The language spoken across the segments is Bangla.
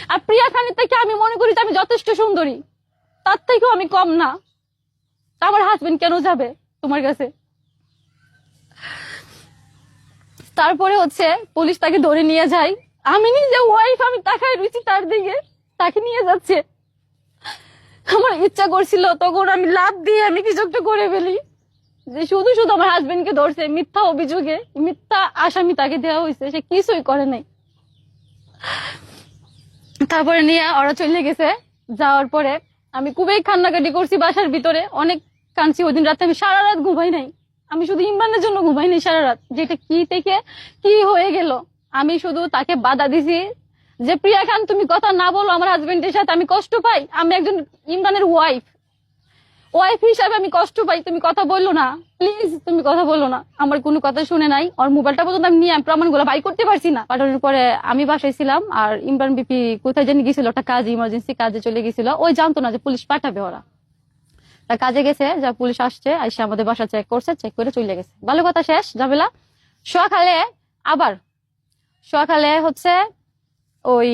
আর প্রিয়া খানের থেকে আমি মনে করি যে আমি যথেষ্ট সুন্দরী, তার থেকেও আমি কম না। আমার হাজবেন্ড কেন যাবে তোমার কাছে? তারপরে হচ্ছে পুলিশ তাকে ধরে নিয়ে যায়। আমি নিজে ওয়াইফ, আমি তাকায় রয়েছি তার দিকে, তাকে নিয়ে যাচ্ছে। আমার ইচ্ছা করছিল তখন আমি লাভ দিয়ে আমি কিছু একটা করে ফেলি, যে শুধু শুধু আমার হাজবেন্ডকে ধরছে মিথ্যা অভিযোগে, মিথ্যা আসামি তাকে দেওয়া হয়েছে, সে কিছুই করে নাই। তারপরে নিয়ে ওরা চলে গেছে। যাওয়ার পরে আমি খুবই কান্নাকাটি করছি বাসার ভিতরে, অনেক কাঁদছি। ওই দিন রাতে আমি সারা রাত ঘুমাই নাই। আমি শুধু ইমরানের জন্য ঘুমাই নাই সারা রাত, যেটা কি থেকে কি হয়ে গেল। আমি শুধু তাকে বাধা দিছি যে প্রিয়া খান তুমি কথা না বলো আমার হাজবেন্ডের সাথে, আমি কষ্ট পাই। আমি একজন ইমরানের ওয়াইফ হিসাবে আমি কষ্ট পাই। তুমি কথা বললো না, প্লিজ তুমি কথা বললো না। আমার কোনো কথা শুনে নাই। ওর মোবাইলটা পর্যন্ত আমি নিয়ে প্রমাণগুলো বাই করতে পারছি না। পাঠানোর পরে আমি বাসায় ছিলাম, আর ইমরান বিপি কোথায় জানি গেছিল, একটা কাজ, ইমার্জেন্সি কাজে চলে গেছিল। ওই জানতো না যে পুলিশ পাঠাবে ওরা। তার কাজে গেছে, যা পুলিশ আসছে, এসে আমাদের বাসা চেক করছে, চেক করে চলে গেছে। ভালো কথা, শেষ ঝামেলা। সকালে হচ্ছে ওই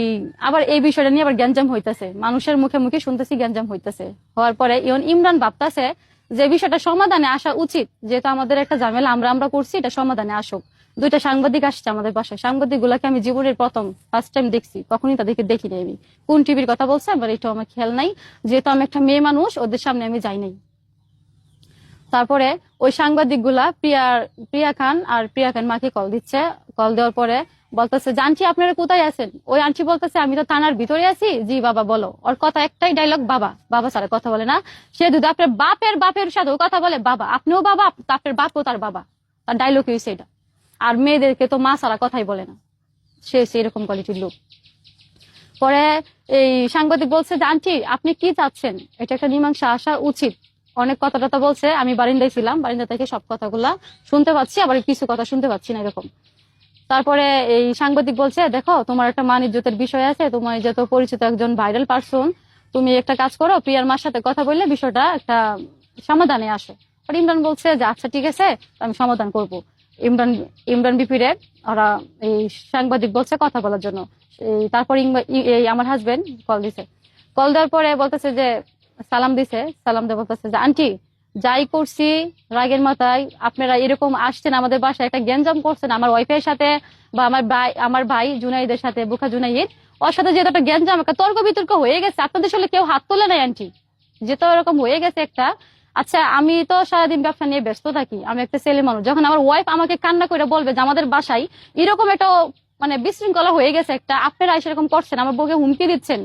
আবার এই বিষয়টা নিয়ে আবার গ্যাঞ্জাম হইতেছে, মানুষের মুখে মুখে শুনতেছি গ্যাঞ্জাম হইতেছে। হওয়ার পরে ইমরান ভাবতেছে যে বিষয়টা সমাধানে আসা উচিত, যেহেতু আমাদের একটা ঝামেলা আমরা করছি, এটা সমাধানে আসুক। দুইটা সাংবাদিক আসছে আমাদের বাসায়। সাংবাদিক গুলাকে আমি জীবনের ফার্স্ট টাইম দেখছি, কখনই তাদেরকে দেখিনি আমি। কোন টিভির কথা বলছে আমার এটাও আমার খেয়াল নাই, যেহেতু আমি একটা মেয়ে মানুষ, ওদের সামনে আমি যাই নাই। তারপরে ওই সাংবাদিক গুলা প্রিয়া খান আর প্রিয়া খান মাকে কল দিচ্ছে। কল দেওয়ার পরে বলতেছে যে আন্টি আপনারা কোথায় আছেন? ওই আন্টি বলতেছে আমি তো থানার ভিতরে আছি। জি বাবা বলো। ওর কথা একটাই ডায়লগ, বাবা। বাবা ছাড়া কথা বলে না সে। যদি আপনার বাপের সাথেও কথা বলে, বাবা আপনিও বাবা, আপনার বাপও তার বাবা। তার ডায়লগ হয়েছে এটা। আর মেয়েদেরকে তো মা ছাড়া কথাই বলে না, সে এরকম কোয়ালিটির লোক। পরে এই সাংবাদিক বলছে যে আন্টি আপনি কি চাচ্ছেন, এটা একটা মীমাংসা আসা উচিত। অনেক কথা টথা বলছে। আমি বারিন্দায় ছিলাম, বারিন্দা থেকে সব কথাগুলা শুনতে পাচ্ছি, আবার কিছু কথা শুনতে পাচ্ছি না, এরকম। তারপরে এই সাংবাদিক বলছে দেখো তোমার একটা মান ইজ্জতের বিষয় আছে, তোমার যত পরিচিত একজন ভাইরাল পারসন, তুমি একটা কাজ করো, প্রিয়ার মার সাথে কথা বললে বিষয়টা একটা সমাধানে আসে। আর ইমরান বলছে যে আচ্ছা ঠিক আছে, আমি সমাধান করব। ইমরান বিপিরে ওরা এই সাংবাদিক বলছে কথা বলার জন্য। তারপর এই আমার হাজবেন্ড কল দিছে। কল দেওয়ার পরে বলতেছে যে সালাম দিছে। সালাম দিয়ে বলতেছে যে আন্টি যাই করছি রাগের মাথায় আপনারা এরকম আসছেন আমাদের বাসায়, একটা গ্যাঞ্জাম করছেন আমার ওয়াইফের সাথে, বা আমার ভাই জুনাইদের সাথে, বুকা জুনাইদ, ওর সাথে যেহেতু একটা গ্যাঞ্জাম, একটা তর্ক বিতর্ক হয়ে গেছে, আপনাদের সাথে কেউ হাত তোলে নাই আন্টি, যেহেতু এরকম হয়ে গেছে একটা। আচ্ছা আমি তো সারাদিন ব্যবসা নিয়ে ব্যস্ত থাকি, আমি একটা ছেলে মানুষ, যখন আমার ওয়াইফ আমাকে কান্না করে বলবে যে আমাদের বাসায় এরকম একটা মানে বিশৃঙ্খলা হয়ে গেছে একটা, আপনারা সেরকম করছেন, আমার বউকে হুমকি দিচ্ছেন,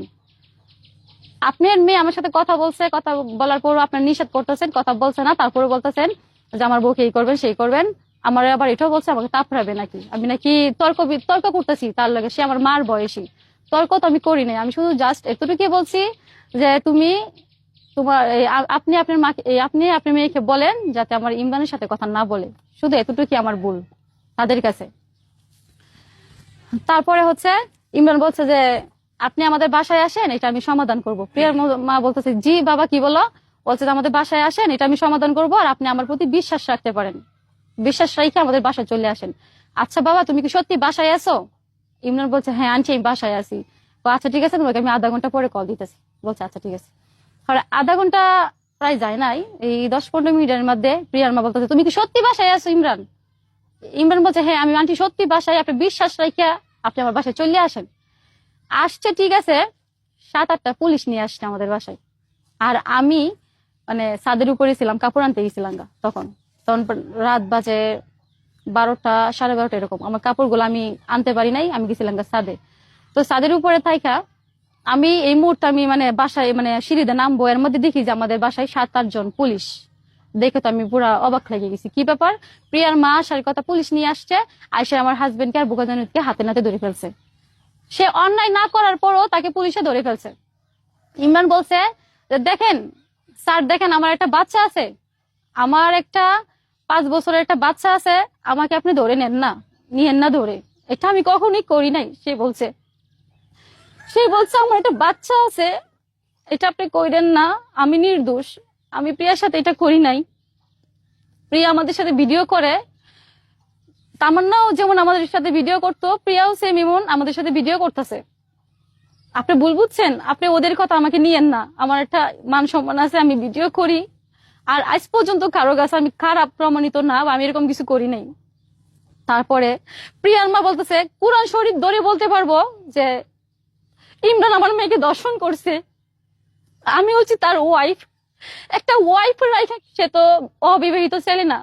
আপনার মেয়ে আমার সাথে কথা বলছে, কথা বলার পরও আপনার নিষেধ করতেছেন, কথা বলছে না, তারপরে বলতেছেন যে আমার বউকে এই করবেন সেই করবেন। আমার আবার এটাও বলছে আমাকে তাপড়াবে নাকি, আমি নাকি তর্ক করতেছি তার লগে, সে আমার মার বয়সী। তর্ক তো আমি করি নাই, আমি শুধু জাস্ট এতটুকু বলছি যে তুমি তোমার আপনি আপনার মাকে, আপনি আপনার মেয়েকে বলেন যাতে আমার ইমরানের সাথে কথা না বলে, শুধু এতটুকু আমার ভুল তাদের কাছে। তারপরে হচ্ছে ইমরান বলছে যে আপনি আমাদের বাসায় আসেন, এটা আমি সমাধান করব। প্রিয়ার মা বলতেছে জি বাবা কি বলো? বলছে যে আমাদের বাসায় আসেন, এটা আমি সমাধান করব, আর আপনি আমার প্রতি বিশ্বাস রাখতে পারেন, বিশ্বাস রেখে আমাদের বাসায় চলে আসেন। আচ্ছা বাবা তুমি কি সত্যি বাসায় আছো? ইমরান বলছে হ্যাঁ আন্টি আমি বাসায় আছি। আচ্ছা ঠিক আছে, তোমাকে আমি আধা ঘন্টা পরে কল দিতেছি। বলছে আচ্ছা ঠিক আছে। আর আধা ঘন্টা প্রায় যায় নাই, এই 10-15 মিনিটের মধ্যে প্রিয়ার মা বলতেছে তুমি কি সত্যি বাসায় আছো ইমরান? ইমরান বলছে হ্যাঁ আমি আন্টি সত্যি বাসায়, আপনি বিশ্বাস রেখে আপনি আমার বাসায় চলে আসেন। আসছে ঠিক আছে, 7-8টা পুলিশ নিয়ে আসছে আমাদের বাসায়। আর আমি মানে ছাদের উপরে ছিলাম, কাপড় আনতে গেছিলাম তখন তখন রাত বাজে 12টা 12:30 এরকম। আমার কাপড়গুলো আমি আনতে পারি নাই, আমি গেছিলাম ছাদে। তো ছাদের উপরে থাইকা আমি এই মুহূর্তে আমি মানে বাসায় মানে সিঁড়িতে নামবো, এর মধ্যে দেখি যে আমাদের বাসায় 7-8 জন পুলিশ। দেখে তো আমি পুরা অবাক লেগে গেছি, কি ব্যাপার? প্রিয়ার মা আসার কথা, পুলিশ নিয়ে আসছে, আইসা আমার হাজবেন্ডকে আর বুকাজানুকে হাতে নাতে ধরে ফেলছে। সে অন্যায় না করার পরও তাকে পুলিশে ধরে ফেলছে। ইমরান বলছে দেখেন স্যার, দেখেন আমার একটা বাচ্চা আছে, আমার একটা 5 বছরের একটা বাচ্চা আছে, আমাকে আপনি ধরে নিয়েন না ধরে, এটা আমি কখনোই করি নাই। সে বলছে আমার একটা বাচ্চা আছে, এটা আপনি কইরেন না, আমি নির্দোষ, আমি প্রিয়ার সাথে এটা করি নাই। প্রিয়া আমাদের সাথে ভিডিও করে, তামান্নাও যেমন আমাদের সাথে ভিডিও করতো, প্রিয়াও সেম এমন আমাদের সাথে ভিডিও করতেছে। আপনি ভুল বুঝছেন, আপনি ওদের কথা আমাকে নিয়েন না, আমার একটা মান সম্মান আছে, আমি ভিডিও করি। আর আজ পর্যন্ত কারো কাছে আমি খারাপ প্রমাণিত না, বা আমি এরকম কিছু করি নাই। তারপরে প্রিয়ার মা বলতেছে কোরআন শরীফ ধরে বলতে পারবো যে ইমরান আমার মেয়েকে দর্শন করছে। আমি হচ্ছি তার ওয়াইফ। একটা ওয়াইফ রাইখা, সে তো অবিবাহিত ছেলে না,